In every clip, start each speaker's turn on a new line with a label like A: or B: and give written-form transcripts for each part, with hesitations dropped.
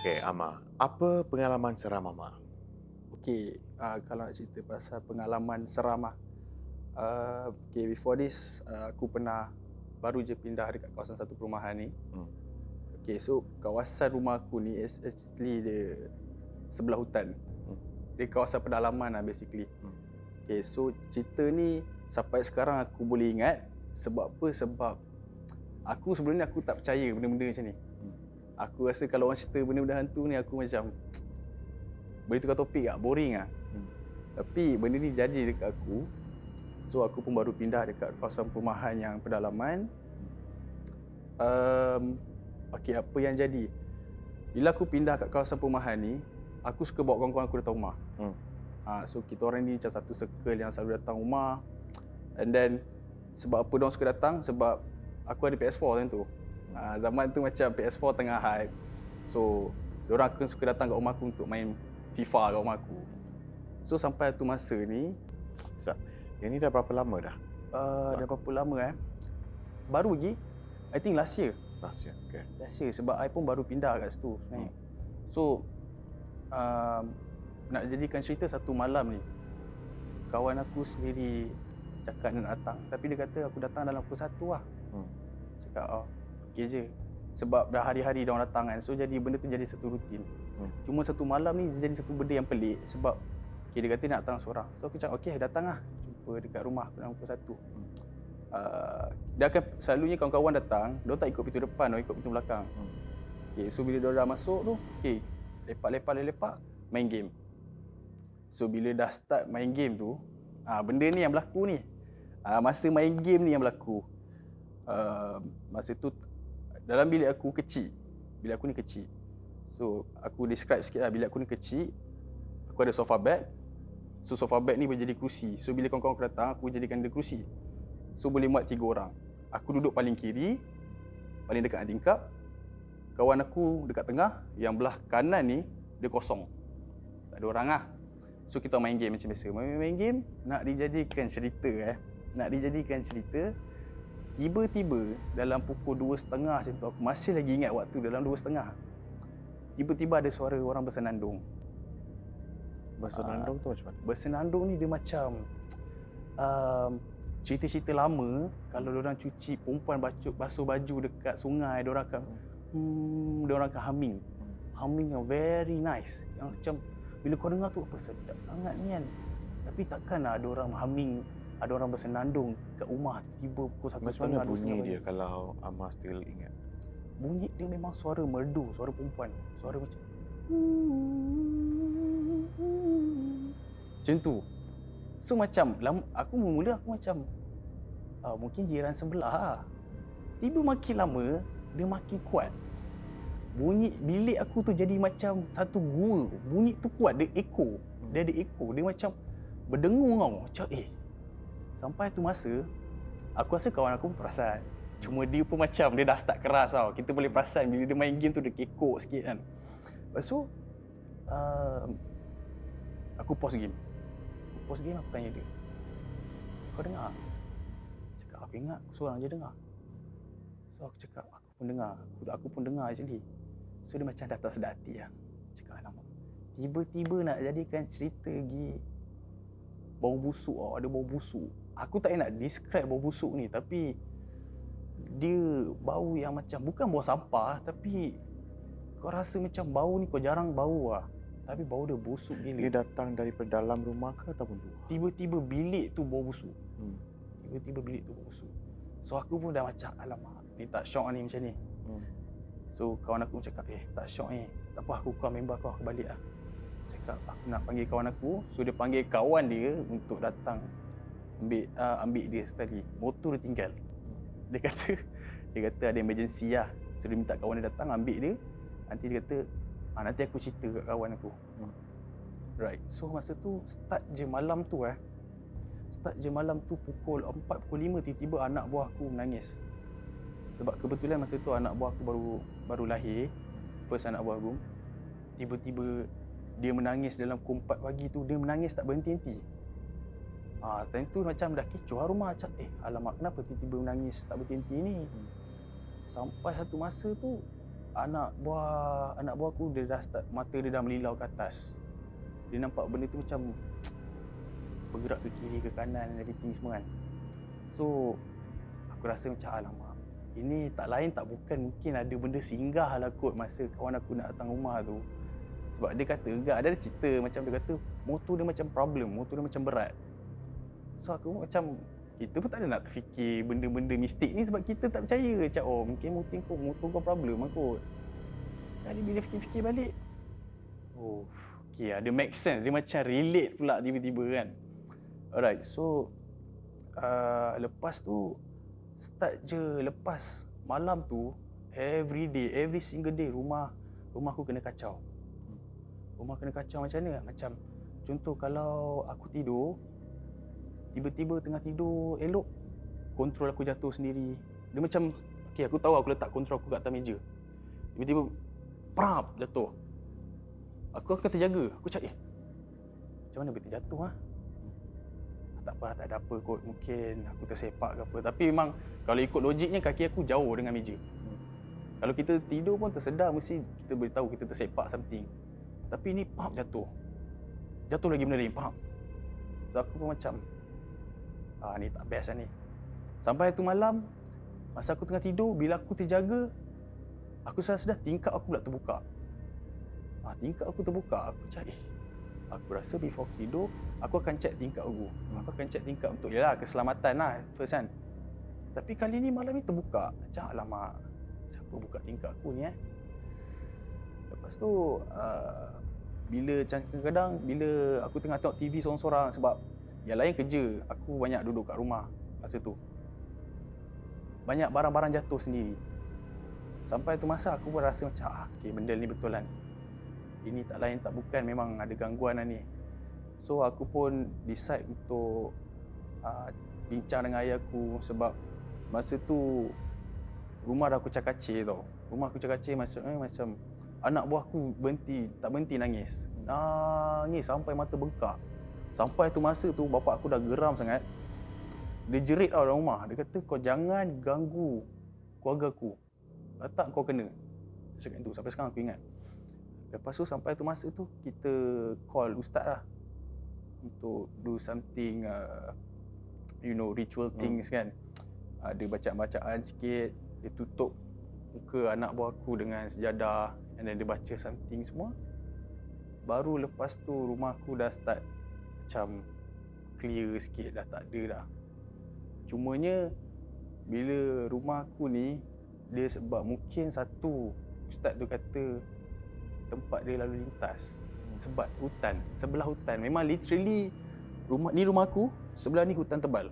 A: Okey, Amar. Apa pengalaman seram Amar?
B: Okey, kalau nak cerita pasal pengalaman seram okey, before this, aku pernah baru je pindah dekat kawasan satu perumahan ni.
A: Hmm.
B: Okey, so kawasan rumah aku ni is actually dia sebelah hutan.
A: Hmm.
B: Dia kawasan pedalaman lah basically.
A: Hmm.
B: Okey, so cerita ni sampai sekarang aku boleh ingat. Sebab apa? Sebab aku sebelum ni aku tak percaya benda-benda macam ni. Aku rasa kalau orang cerita benda-benda hantu ni aku macam boleh tukar topik tak? Boring lah. Tapi benda ni jadi dekat aku. So aku pun baru pindah dekat kawasan perumahan yang pedalaman. Okey, apa yang jadi? Bila aku pindah kat kawasan perumahan ni, aku suka bawa kawan-kawan aku datang rumah. So kita orang ni macam satu circle yang selalu datang rumah. And then sebab apa diorang suka datang? Sebab aku ada PS4 time tu. Zaman tu macam PS4 tengah hype. So diorang akan suka datang kat rumah aku untuk main FIFA kat rumah aku. So sampai satu masa ni,
A: Yang ni dah berapa lama dah?
B: dah berapa lama baru lagi, I think last year.
A: Last year. Okey.
B: Last year sebab I pun baru pindah kat situ sebenarnya. So nak jadikan cerita, satu malam ni kawan aku sendiri cakap dia nak datang. Tapi dia kata aku datang dalam pukul 1 lah. Cakap okey je. Sebab dah hari-hari dia orang datang kan. So jadi benda tu jadi satu rutin. Cuma satu malam ni dia jadi satu benda yang pelik. Sebab dia kata dia nak datang seorang. So aku cakap okey datang lah. Jumpa dekat rumah dalam pukul 1. Dia akan selalunya kawan-kawan datang, dia tak ikut pintu depan, dia ikut pintu belakang. Okay, so bila dia dah masuk tu, okay, lepak, main game. So bila dah start main game tu, benda ni yang berlaku ni. Masa main game ni yang berlaku. Masa tu dalam bilik aku kecil. Bilik aku ni kecil. So aku describe sikit lah, bilik aku ni kecil. Aku ada sofa bed. So sofa bed ni boleh jadi kerusi. So bila kawan-kawan aku datang, aku jadikan dia kerusi. So boleh muat 3 orang. Aku duduk paling kiri, paling dekat dengan tingkap. Kawan aku dekat tengah, yang belah kanan ni dia kosong. Tak ada orang lah. So kita main game macam biasa. Main game, nak dijadikan cerita Nak dijadikan cerita. Tiba-tiba dalam pukul 2.30 macam tu, aku masih lagi ingat waktu dalam 2.30. Tiba-tiba ada suara orang bersenandung.
A: Bersenandung tu macam mana?
B: Bersenandung ni dia macam cerita-cerita lama. Kalau diorang cuci, perempuan basuh baju dekat sungai, diorang akan humming yang very nice, yang macam bila kau dengar tu, apa sedap sangat ni kan. Tapi takkan ada orang humming, ada orang bersenandung kat rumah tiba pukul 1.30.
A: Macam mana bunyi dia kalau Amar still ingat?
B: Bunyi dia memang suara merdu, suara perempuan. Suara macam tu. So macam aku mula macam mungkin jiran sebelah lah. Tiba makin lama dia makin kuat. Bunyi bilik aku tu jadi macam satu gua. Bunyi tu kuat, dia echo. Dia ada echo. Dia macam berdengung tau. Macam sampai tu masa aku rasa kawan aku pun perasan. Cuma dia pun macam dia dah start keras tau. Kita boleh perasan bila dia main game tu dia kekok sikit kan. Lepas tu aku pause game. Aku tanya dia, kau dengar? Cakap aku ingat aku seorang je dengar. So aku cakap aku pun dengar actually. So dia macam dah tak sedar hati lah. Cakap alamak, tiba-tiba nak jadikan cerita lagi bau busuk tau. Ada bau busuk. Aku tak nak describe bau busuk ni, tapi dia bau yang macam bukan bau sampah, tapi kau rasa macam bau ni kau jarang bau lah. Tapi bau dia busuk gila.
A: Dia datang daripada dalam rumah ke ataupun luar?
B: Tiba-tiba bilik tu bau busuk. So aku pun dah macam alamak, ni tak syok ni macam ni. So kawan aku cakap tak syok ni. Tak apa, aku call member aku balik lah. Cakap aku nak panggil kawan aku. So dia panggil kawan dia untuk datang ambil dia sekali. Motor dia tinggal. Dia kata ada emergency lah. So dia minta kawan dia datang ambil dia. Nanti dia kata nanti aku cerita kat kawan aku. Right. So masa tu start je malam tu pukul 4, pukul 5 tiba-tiba anak buah aku menangis. Sebab kebetulan masa tu anak buah aku baru lahir. First anak buah aku. Tiba-tiba dia menangis dalam pukul 4 pagi tu. Dia menangis tak berhenti-henti. Time tu macam dah kecoh rumah. Macam alamak, kenapa tiba-tiba menangis tak berhenti ni. Sampai satu masa tu anak buah aku dia dah start, mata dia dah melilau ke atas. Dia nampak benda tu macam bergerak ke kiri ke kanan, everything semua kan. So aku rasa macam alamak, ini tak lain tak bukan mungkin ada benda singgah lah kot masa kawan aku nak datang rumah tu. Sebab dia kata agak ada cerita macam dia kata motor dia macam problem, motor dia macam berat. So aku macam kita pun tak ada nak terfikir benda-benda mistik ni sebab kita tak percaya macam oh mungkin motor kau problem lah kot. Sekali bila fikir-fikir balik, oh okay, ada make sense, dia macam relate pula tiba-tiba kan. Alright, so lepas tu start je, lepas malam tu every day, every single day rumah aku kena kacau. Rumah kena kacau macam mana? Macam contoh kalau aku tidur, tiba-tiba tengah tidur elok, kontrol aku jatuh sendiri. Dia macam okey, aku tahu aku letak kontrol aku kat atas meja. Tiba-tiba prap jatuh. Aku akan terjaga. Aku cakap macam mana boleh terjatuh Tak apa, tak ada apa kot, mungkin aku tersepak ke apa. Tapi memang kalau ikut logiknya kaki aku jauh dengan meja. Kalau kita tidur pun tersedar mesti kita boleh tahu kita tersepak something. Tapi ni pap jatuh. Jatuh lagi benda lain, pap. So aku pun macam ni tak best lah ni. Sampai tu malam masa aku tengah tidur, bila aku terjaga, aku sedar tingkap aku pula terbuka. Tingkap aku terbuka, aku cakap aku rasa before aku tidur, aku akan check tingkap aku. Aku akan check tingkap untuk yalah keselamatan lah first kan. Tapi kali ni malam ni terbuka. Macam alamak, siapa buka tingkap aku ni Lepas tu bila kadang-kadang bila aku tengah tengok TV sorang-sorang sebab yang lain kerja, aku banyak duduk kat rumah masa tu. Banyak barang-barang jatuh sendiri. Sampai tu masa aku pun rasa macam okey, benda ni betul lah ni. Ini tak lain tak bukan memang ada gangguan lah ni. So aku pun decide untuk bincang dengan ayah aku sebab masa tu rumah dah kucak-kacir tau. Rumah kucak-kacir maksudnya macam anak buah aku tak berhenti nangis. Nangis sampai mata bengkak. Sampai tu masa tu bapak aku dah geram sangat. Dia jerit tau dalam rumah. Dia kata kau jangan ganggu keluarga aku. Tak kau kena. Dia cakap itu sampai sekarang aku ingat. Lepas tu sampai tu masa tu kita call ustaz lah untuk do something ritual things kan. Ada bacaan-bacaan sikit, dia tutup muka anak buah aku dengan sejadah and then dia baca something semua. Baru lepas tu rumah aku dah start macam clear sikit, dah tak ada dah. Cumanya bila rumah aku ni dia sebab mungkin satu ustaz tu kata tempat dia lalu lintas sebab hutan, sebelah hutan. Memang literally rumah aku, sebelah ni hutan tebal.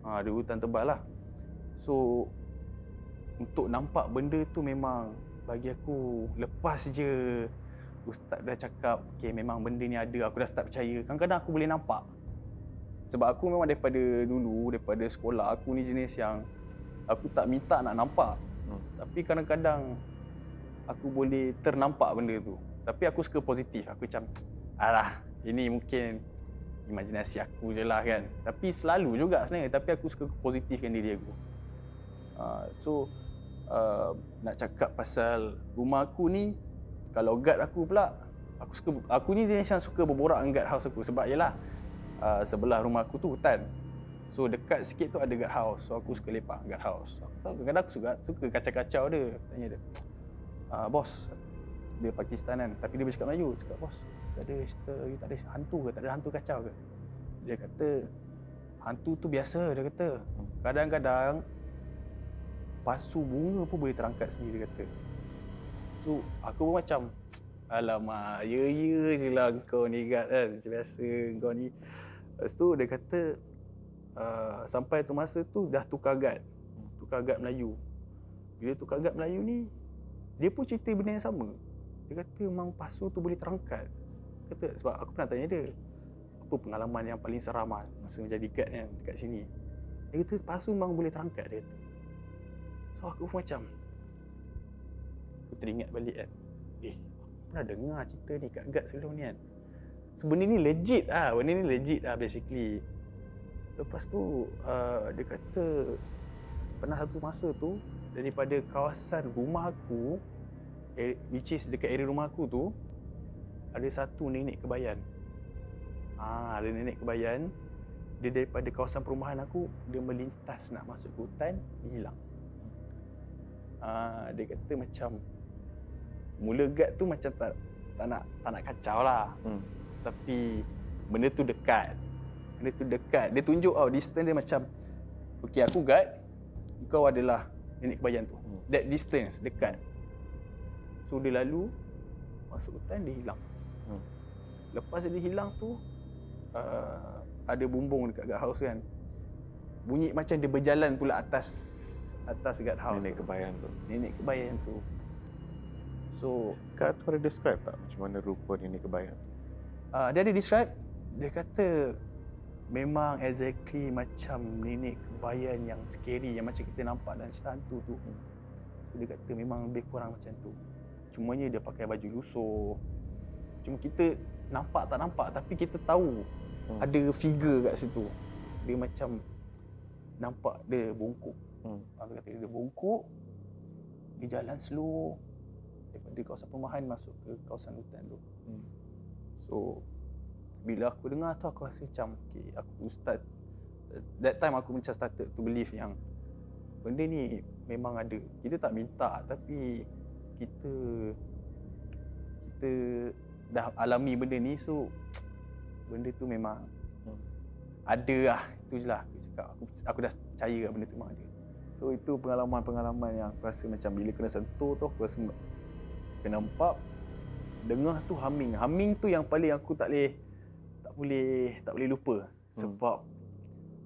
B: Ada hutan tebal lah. So untuk nampak benda tu memang bagi aku lepas je ustaz dah cakap okey memang benda ni ada, aku dah start percaya. Kadang-kadang aku boleh nampak. Sebab aku memang daripada sekolah aku ni jenis yang aku tak minta nak nampak. Tapi kadang-kadang aku boleh ternampak benda tu. Tapi aku suka positif. Aku macam, alah, ini mungkin imajinasi aku je lah kan. Tapi selalu juga sebenarnya. Tapi aku suka positifkan diri aku. Nak cakap pasal rumah aku ni, kalau guard aku pula, aku ni jenis yang suka berborak dengan guard house aku. Sebab yelah, sebelah rumah aku tu hutan. So dekat sikit tu ada guard house. So aku suka lepak guard house. Kadang-kadang aku suka kacau-kacau dia. Tanya dia, bos, dia Pakistan kan, tapi dia bercakap Melayu. Cakap, bos, tak ada cerita, you tak ada hantu ke? Tak ada hantu kacau ke? Dia kata, hantu tu biasa, dia kata. Kadang-kadang pasu bunga pun boleh terangkat sendiri, dia kata. So aku pun macam, alamak, ya je lah kau ni kan, macam biasa kau ni. Lepas tu dia kata, sampai tu masa tu dah tukar guard Melayu. Bila tukar guard Melayu ni, dia pun cerita benda yang sama. Dia kata memang pasu tu boleh terangkat. Kata sebab aku pernah tanya dia, apa pengalaman yang paling seram masa menjadi guard kan dekat sini. Dia kata pasu memang boleh terangkat, dia kata. So aku pun macam, aku teringat balik kan, aku pernah dengar cerita ni kat guard sebelum ni kan. So benda ni legit basically. Lepas tu dia kata pernah satu masa tu daripada kawasan rumah aku, which is dekat area rumah aku tu, ada satu nenek kebayan. Ada nenek kebayan. Dia daripada kawasan perumahan aku, dia melintas nak masuk ke hutan, dia hilang. Dia kata macam mula guard tu macam tak nak kacau lah. Tapi benda tu dekat. Dia tunjuk distance dia macam, okey aku guard, kau adalah nenek kebayan tu. That distance dekat. So dia lalu masuk hutan, dia hilang. Lepas dia hilang tu, ada bumbung dekat guard house kan. Bunyi macam dia berjalan pula atas guard house.
A: Nenek
B: kebayan tu. So
A: Kak tu ada describe tak macam mana rupa nenek kebayan?
B: Dia ada describe. Dia kata memang exactly macam nenek kebayan yang scary, yang macam kita nampak dalam cerita hantu tu. So dia kata memang lebih kurang macam tu. Cumanya dia pakai baju lusuh. Cuma kita nampak tak nampak, tapi kita tahu ada figure kat situ. Dia macam nampak dia bongkok. Dia kata dia bongkok, dia jalan slow daripada kawasan perumahan masuk ke kawasan hutan tu. So bila aku dengar tu, aku rasa macam aku start, that time aku macam started to believe yang benda ni memang ada. Kita tak minta, tapi kita dah alami benda ni. So benda tu memang ada lah. Itu je lah aku cakap. Aku dah percaya kat benda tu memang ada. So itu pengalaman-pengalaman yang aku rasa macam bila kena sentuh tu, aku rasa kena nampak, dengar tu humming. Humming tu yang paling aku tak boleh lupa. Sebab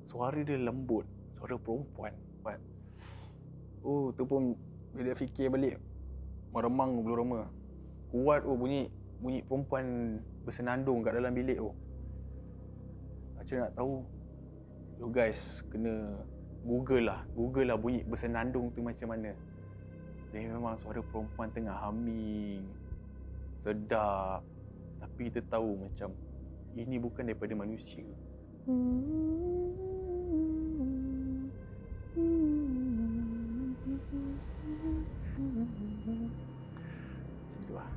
B: suara dia lembut, suara perempuan. Tu pun bila fikir balik, meremang bulu roma. Kuat bunyi perempuan bersenandung kat dalam bilik tu. Macam nak tahu, you guys kena Google lah bunyi bersenandung tu macam mana. Dia memang suara perempuan tengah humming, sedap. Tapi kita tahu macam ini bukan daripada manusia. Macam tu lah.